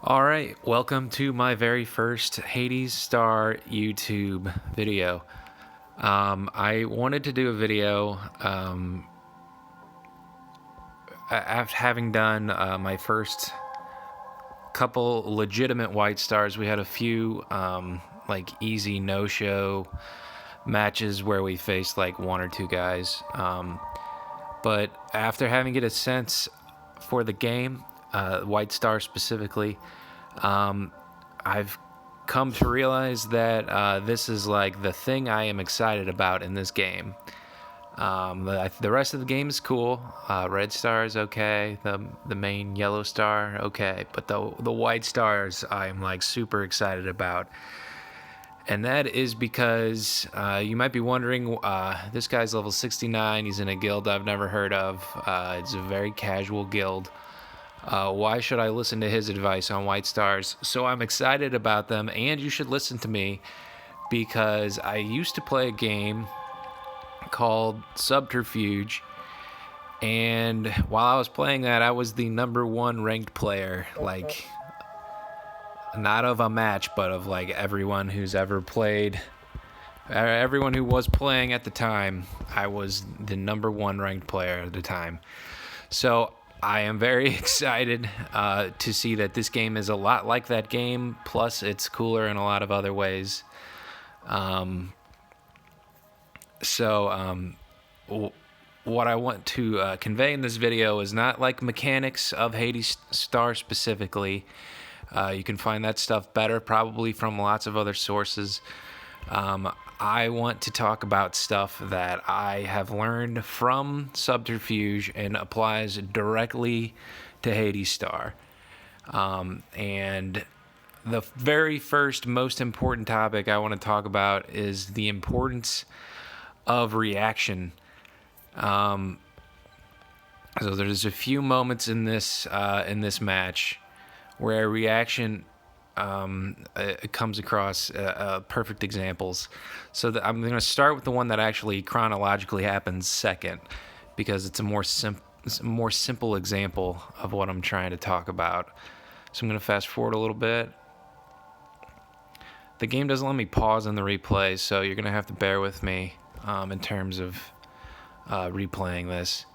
All right, welcome to my very first Hades Star YouTube video. I wanted to do a video after having done my first couple legitimate white stars. We had a few like easy no-show matches where we faced like one or two guys. But after having get a sense for the game, White Star specifically, I've come to realize that this is like the thing I am excited about in this game. The rest of the game is cool. Red Star is okay. The main yellow star, okay. But the white stars I'm like super excited about. And that is because you might be wondering, this guy's level 69. He's in a guild I've never heard of. It's a very casual guild. Why should I listen to his advice on white stars? So I'm excited about them, and you should listen to me because I used to play a game called Subterfuge, and while I was playing that, I was the #1 ranked player, like not of a match, but of like everyone who's ever played. Everyone who was playing at the time, I was the #1 ranked player at the time. So I am very excited to see that this game is a lot like that game, plus it's cooler in a lot of other ways. What I want to convey in this video is not like mechanics of Hades Star specifically. You can find that stuff better probably from lots of other sources. I want to talk about stuff that I have learned from Subterfuge and applies directly to Hades Star. And the very first most important topic I want to talk about is the importance of reaction. So there's a few moments in this match where reaction it comes across perfect examples. So I'm going to start with the one that actually chronologically happens second, because it's a more simple example of what I'm trying to talk about. So I'm going to fast forward a little bit. The game doesn't let me pause in the replay, so you're going to have to bear with me in terms of replaying this.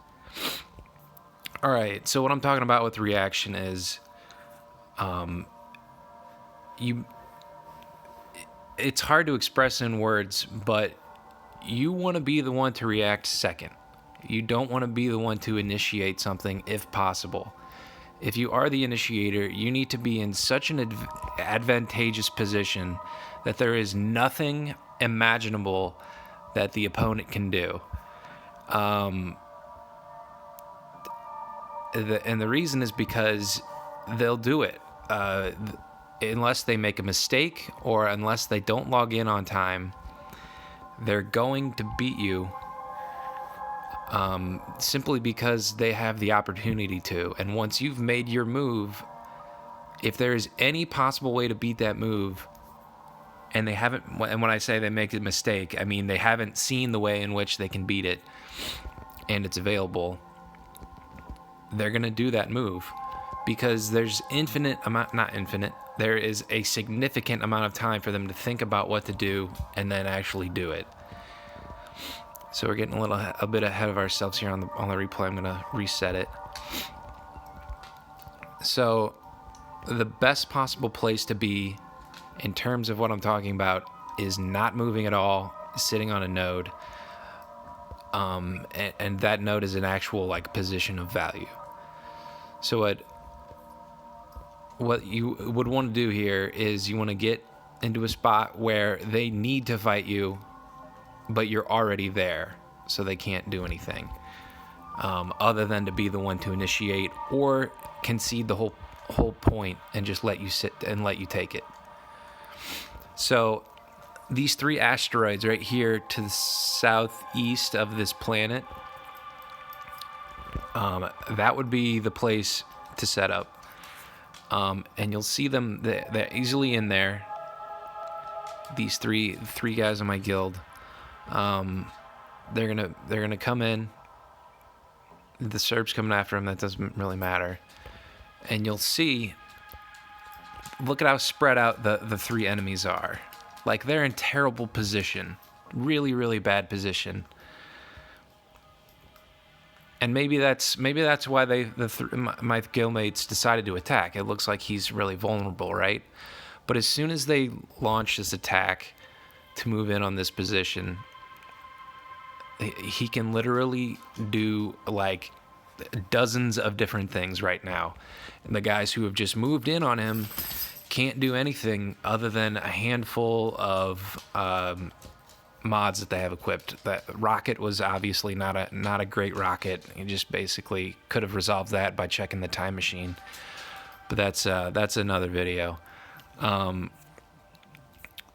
All right, so what I'm talking about with reaction is it's hard to express in words, but you want to be the one to react second. You don't want to be the one to initiate something if possible. If you are the initiator, you need to be in such an advantageous position that there is nothing imaginable that the opponent can do. And the reason is because they'll do it. Unless they make a mistake or unless they don't log in on time, they're going to beat you simply because they have the opportunity to. And once you've made your move, if there is any possible way to beat that move, and they haven't, and when I say they make a mistake, I mean they haven't seen the way in which they can beat it and it's available, they're going to do that move. Because there's there is a significant amount of time for them to think about what to do and then actually do it. So we're getting a bit ahead of ourselves here on the replay. I'm gonna reset it. So the best possible place to be in terms of what I'm talking about is not moving at all, sitting on a node, and that node is an actual like position of value. So what you would want to do here is you want to get into a spot where they need to fight you, but you're already there, so they can't do anything other than to be the one to initiate or concede the whole point and just let you sit and let you take it. So these 3 asteroids right here to the southeast of this planet, that would be the place to set up. And you'll see them, they're easily in there. These three guys in my guild, they're gonna come in. The Serbs coming after them, that doesn't really matter. And you'll see look at how spread out the three enemies are. Like, they're in terrible position. Really, really bad position. And maybe that's why my guildmates decided to attack. It looks like he's really vulnerable, right? But as soon as they launch this attack to move in on this position, he can literally do like dozens of different things right now. And the guys who have just moved in on him can't do anything other than a handful of mods that they have equipped. That rocket was obviously not a great rocket. You just basically could have resolved that by checking the time machine. But that's another video.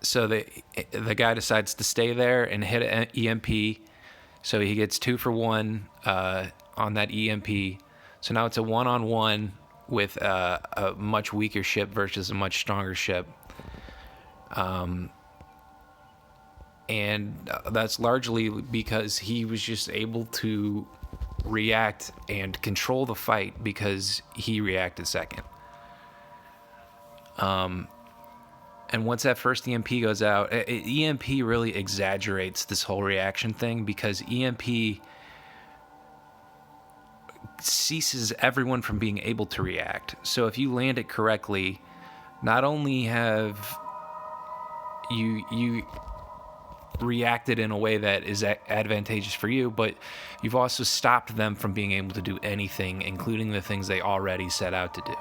So the guy decides to stay there and hit an EMP. So he gets 2 for 1 on that EMP. So now it's a 1-on-1 with a much weaker ship versus a much stronger ship. And that's largely because he was just able to react and control the fight because he reacted second. And once that first EMP goes out, EMP really exaggerates this whole reaction thing because EMP ceases everyone from being able to react. So if you land it correctly, not only have you reacted in a way that is advantageous for you, but you've also stopped them from being able to do anything, including the things they already set out to do.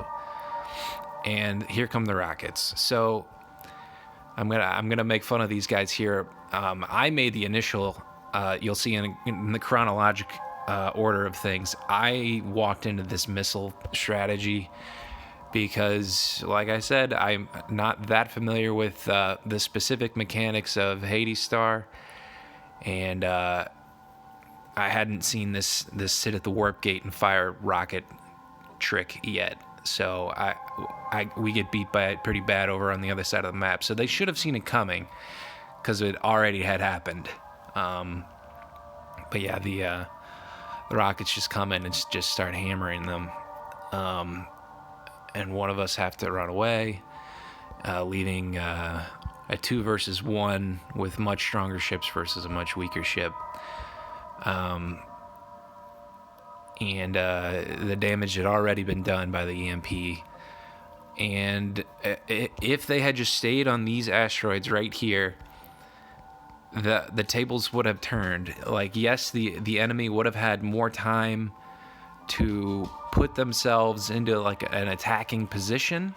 And here come the rockets. So I'm gonna make fun of these guys here. I made the initial. You'll see in the chronologic order of things. I walked into this missile strategy because, like I said, I'm not that familiar with the specific mechanics of Hades Star, and I hadn't seen this sit at the warp gate and fire rocket trick yet. So we get beat by it pretty bad over on the other side of the map. So they should have seen it coming because it already had happened. But yeah, the rockets just come in and just start hammering them. And one of us have to run away, leaving a 2 versus 1 with much stronger ships versus a much weaker ship. And the damage had already been done by the EMP. And if they had just stayed on these asteroids right here, the tables would have turned. Like, yes, the enemy would have had more time to put themselves into like an attacking position,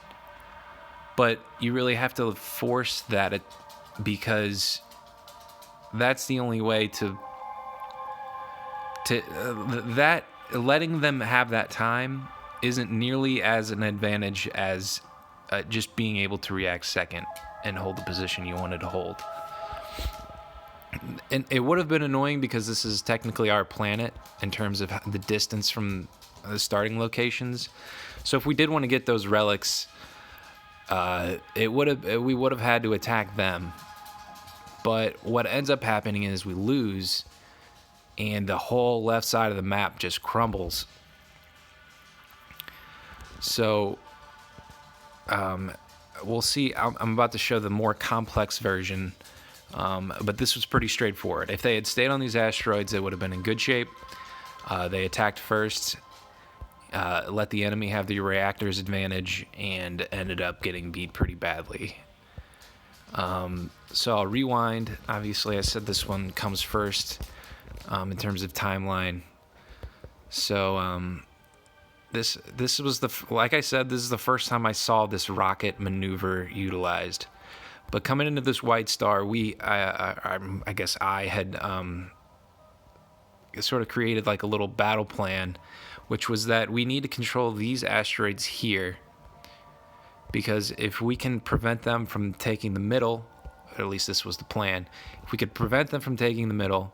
but you really have to force that because that's the only way to that letting them have that time isn't nearly as an advantage as just being able to react second and hold the position you wanted to hold. And it would have been annoying because this is technically our planet in terms of the distance from the starting locations. So if we did want to get those relics, we would have had to attack them. But what ends up happening is we lose, and the whole left side of the map just crumbles. So we'll see. I'm about to show the more complex version. But this was pretty straightforward. If they had stayed on these asteroids, they would have been in good shape. They attacked first, let the enemy have the reactor's advantage, and ended up getting beat pretty badly. So I'll rewind. Obviously, I said this one comes first in terms of timeline. So this was like I said, this is the first time I saw this rocket maneuver utilized. But coming into this white star, I guess I had sort of created like a little battle plan, which was that we need to control these asteroids here, because if we can prevent them from taking the middle, or at least this was the plan, if we could prevent them from taking the middle,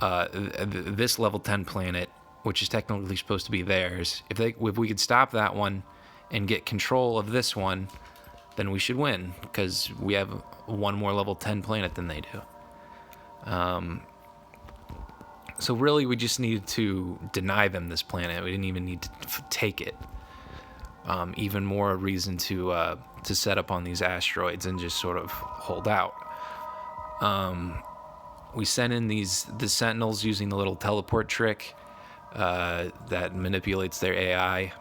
this level 10 planet, which is technically supposed to be theirs, if we could stop that one and get control of this one, then we should win, because we have one more level 10 planet than they do. So really, we just needed to deny them this planet. We didn't even need to take it. even more reason to set up on these asteroids and just sort of hold out. We sent in the Sentinels using the little teleport trick that manipulates their AI,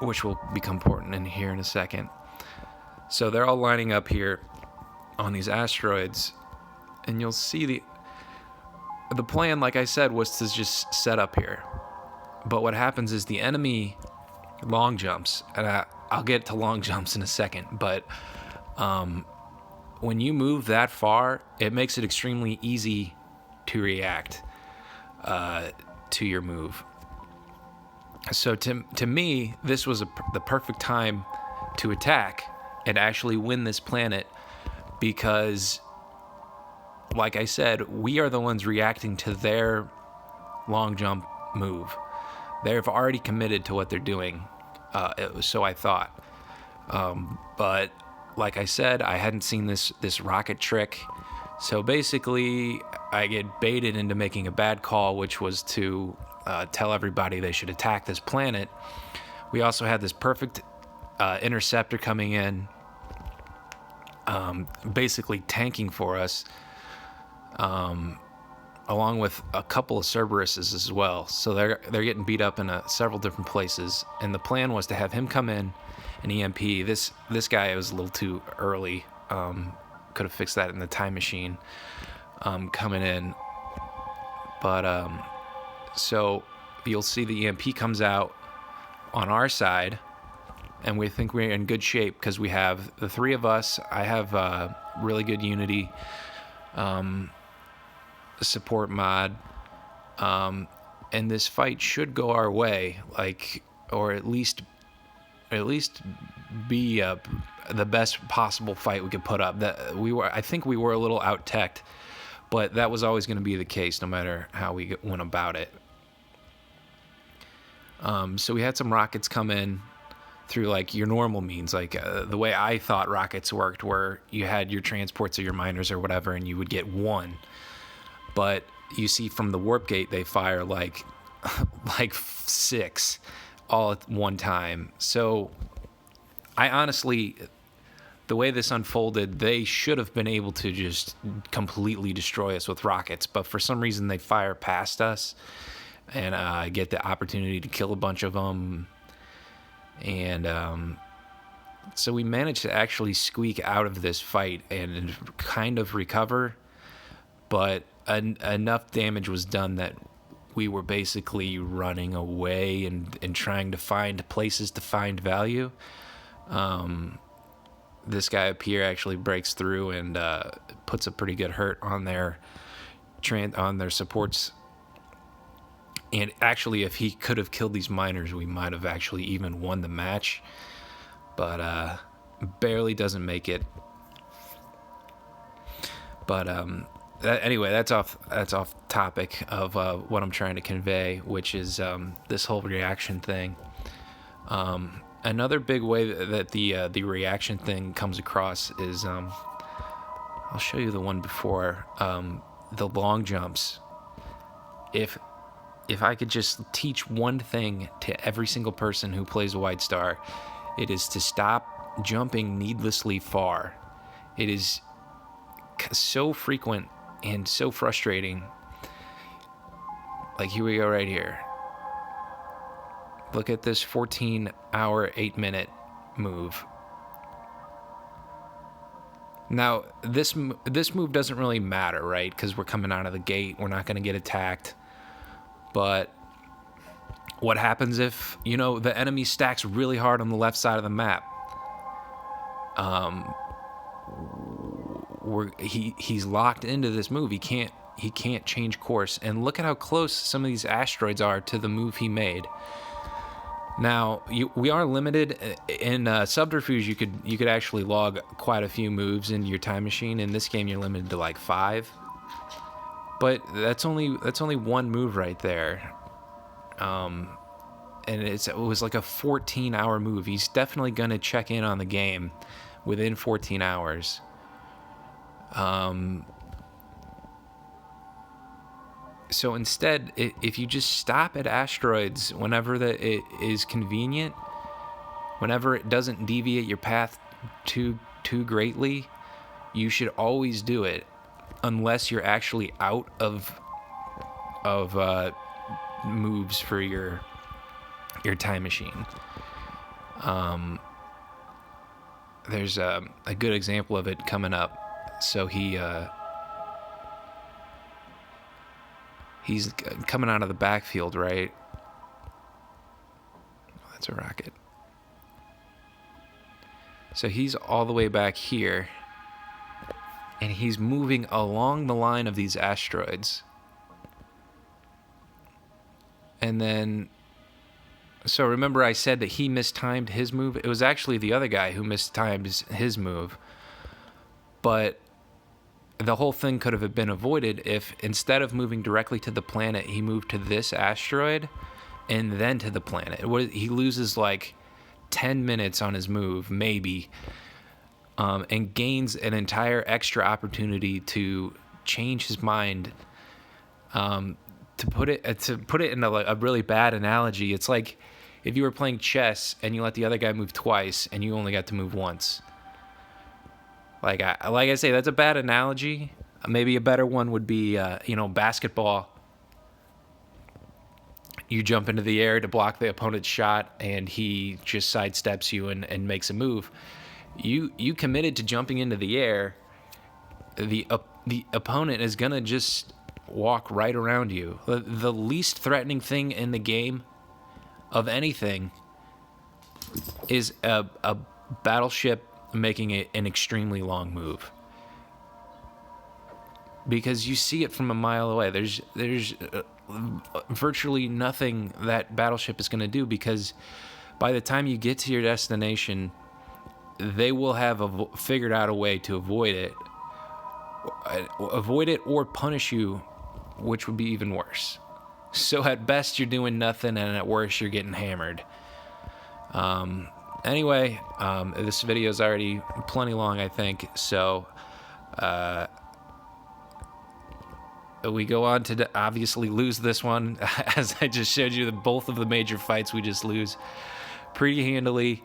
which will become important in here in a second. So they're all lining up here on these asteroids, and you'll see the plan, like I said, was to just set up here. But what happens is the enemy long jumps, and I'll get to long jumps in a second, but when you move that far, it makes it extremely easy to react to your move. So to me, this was the perfect time to attack and actually win this planet, because, like I said, we are the ones reacting to their long jump move. They've already committed to what they're doing, so I thought. But like I said, I hadn't seen this rocket trick. So basically, I get baited into making a bad call, which was to tell everybody they should attack this planet. We also had this perfect interceptor coming in, basically tanking for us, along with a couple of Cerberuses as well. So they're getting beat up in several different places. And the plan was to have him come in and EMP. This guy was a little too early. Could have fixed that in the time machine coming in. But so you'll see the EMP comes out on our side, and we think we're in good shape because we have the three of us. I have really good Unity support mod, and this fight should go our way, or at least be the best possible fight we could put up. I think we were a little out-teched, but that was always going to be the case no matter how we went about it. So we had some rockets come in through your normal means, the way I thought rockets worked, where you had your transports or your miners or whatever, and you would get one. But you see from the warp gate, they fire like 6 all at one time. So I honestly, the way this unfolded, they should have been able to just completely destroy us with rockets. But for some reason, they fire past us, and I get the opportunity to kill a bunch of them. And so we managed to actually squeak out of this fight and kind of recover. But enough damage was done that we were basically running away and trying to find places to find value. This guy up here actually breaks through and puts a pretty good hurt on their supports. And actually, if he could have killed these miners, we might have actually even won the match. But barely doesn't make it. But anyway, that's off topic of what I'm trying to convey, which is this whole reaction thing. Another big way that the reaction thing comes across is, I'll show you the one before, the long jumps. If I could just teach one thing to every single person who plays a White Star, it is to stop jumping needlessly far. It is so frequent and so frustrating. Here we go right here. Look at this 14-hour, 8-minute move. Now, this move doesn't really matter, right? Because we're coming out of the gate. We're not going to get attacked. But what happens if, the enemy stacks really hard on the left side of the map? He's locked into this move. He can't change course. And look at how close some of these asteroids are to the move he made. Now, we are limited in Subterfuge. You could actually log quite a few moves into your time machine. In this game, you're limited to 5. But that's only one move right there. And it was a 14-hour move. He's definitely going to check in on the game within 14 hours. So instead, if you just stop at asteroids whenever it is convenient, whenever it doesn't deviate your path too greatly, you should always do it, unless you're actually out of moves for your time machine. There's a good example of it coming up. So he's coming out of the backfield, right? Oh, that's a rocket. So he's all the way back here, and he's moving along the line of these asteroids. And then, so remember I said that he mistimed his move? It was actually the other guy who mistimed his move. But the whole thing could have been avoided if, instead of moving directly to the planet, he moved to this asteroid and then to the planet. He loses like 10 minutes on his move, maybe, and gains an entire extra opportunity to change his mind. To put it in a really bad analogy, it's like if you were playing chess and you let the other guy move twice and you only got to move once. Like I say, that's a bad analogy. Maybe a better one would be, basketball. You jump into the air to block the opponent's shot, and he just sidesteps you and makes a move. You committed to jumping into the air. The opponent is gonna just walk right around you. The least threatening thing in the game of anything is a battleship making an extremely long move, because you see it from a mile away. There's virtually nothing that battleship is going to do, because by the time you get to your destination, they will have figured out a way to avoid it or punish you, which would be even worse. So at best you're doing nothing, and at worst you're getting hammered. Anyway, this video is already plenty long, I think. So we go on to obviously lose this one. As I just showed you, both of the major fights we just lose pretty handily,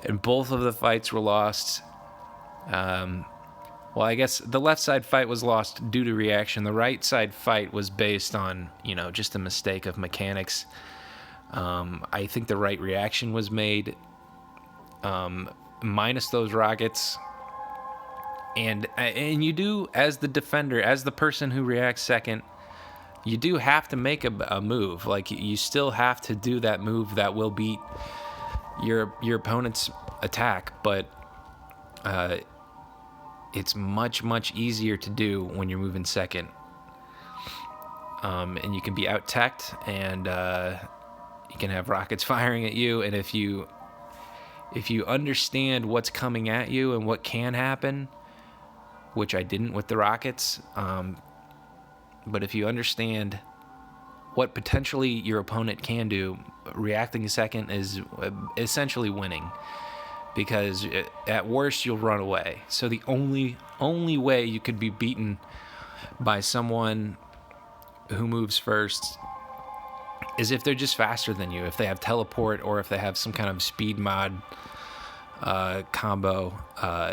and both of the fights were lost. Well, I guess the left side fight was lost due to reaction. The right side fight was based on, just a mistake of mechanics. I think the right reaction was made, minus those rockets. And you do, as the defender, as the person who reacts second, you do have to make a move. Like, you still have to do that move that will beat your opponent's attack, but it's much, much easier to do when you're moving second. And you can be out-teched, and you can have rockets firing at you, and if you understand what's coming at you and what can happen, which I didn't with the rockets, but if you understand what potentially your opponent can do, reacting second is essentially winning, because at worst you'll run away. So the only way you could be beaten by someone who moves first is if they're just faster than you, if they have teleport, or if they have some kind of speed mod combo,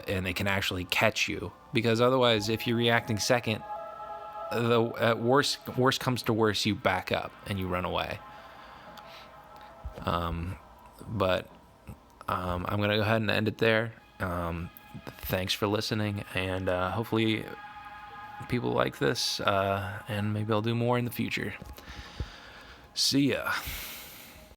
and they can actually catch you. Because otherwise, if you're reacting second, at worst comes to worst, you back up and you run away. But I'm gonna go ahead and end it there. Thanks for listening, and hopefully people like this, and maybe I'll do more in the future. See ya.